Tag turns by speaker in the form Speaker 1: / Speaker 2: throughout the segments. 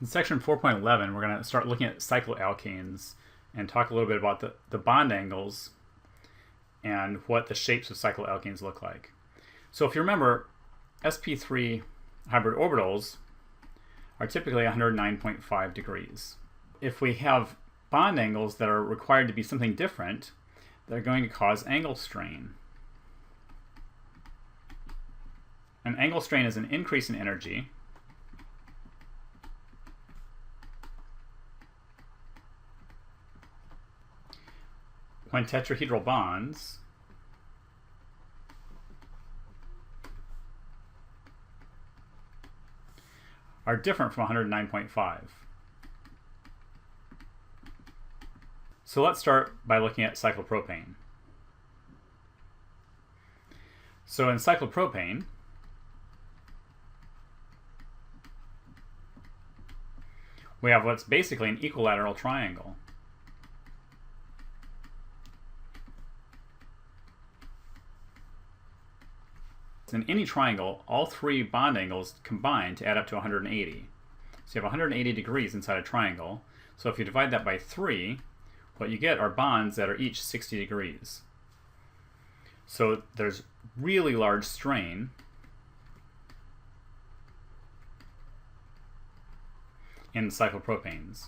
Speaker 1: In section 4.11, we're going to start looking at cycloalkanes and talk a little bit about the bond angles and what the shapes of cycloalkanes look like. So if you remember, sp3 hybrid orbitals are typically 109.5 degrees. If we have bond angles that are required to be something different, they're going to cause angle strain. An angle strain is an increase in energy when tetrahedral bonds are different from 109.5. So let's start by looking at cyclopropane. So in cyclopropane, we have what's basically an equilateral triangle. In any triangle, all three bond angles combine to add up to 180. So you have 180 degrees inside a triangle. So if you divide that by 3, what you get are bonds that are each 60 degrees. So there's really large strain in cyclopropanes.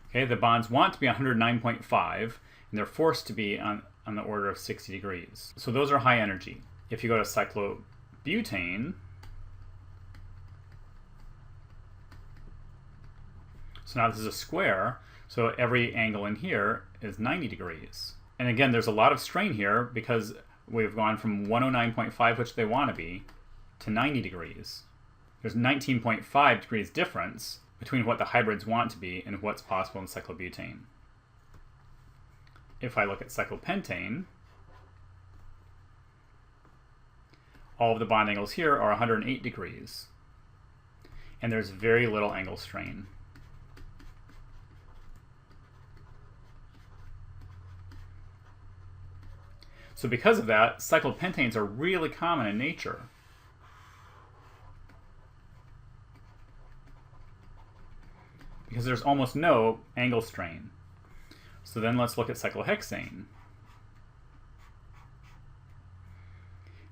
Speaker 1: Okay, the bonds want to be 109.5, and they're forced to be on the order of 60 degrees. So those are high energy. If you go to cyclobutane, so now this is a square, so every angle in here is 90 degrees. And again, there's a lot of strain here because we've gone from 109.5, which they want to be, to 90 degrees. There's 19.5 degrees difference between what the hybrids want to be and what's possible in cyclobutane. If I look at cyclopentane, all of the bond angles here are 108 degrees, and there's very little angle strain. So because of that, cyclopentanes are really common in nature. Because there's almost no angle strain. So then let's look at cyclohexane.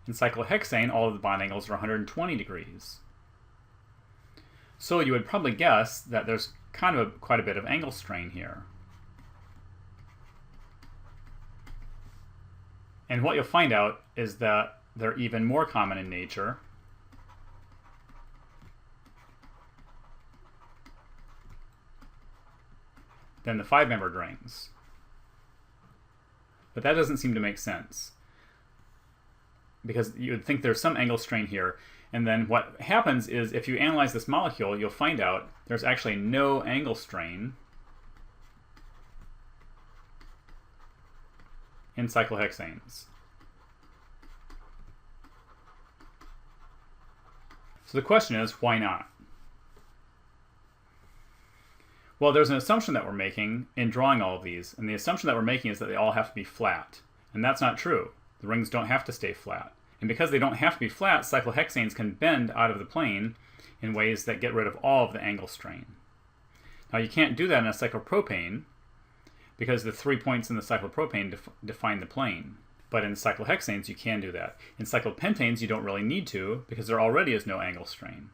Speaker 1: In cyclohexane, all of the bond angles are 120 degrees. So you would probably guess that there's kind of quite a bit of angle strain here. And what you'll find out is that they're even more common in nature than the 5-membered rings. But that doesn't seem to make sense, because you would think there's some angle strain here, and then what happens is if you analyze this molecule, you'll find out there's actually no angle strain in cyclohexanes. So the question is, why not? Well, there's an assumption that we're making in drawing all of these, and the assumption that we're making is that they all have to be flat. And that's not true. The rings don't have to stay flat. And because they don't have to be flat, cyclohexanes can bend out of the plane in ways that get rid of all of the angle strain. Now you can't do that in a cyclopropane because the 3 points in the cyclopropane define the plane. But in cyclohexanes you can do that. In cyclopentanes you don't really need to because there already is no angle strain.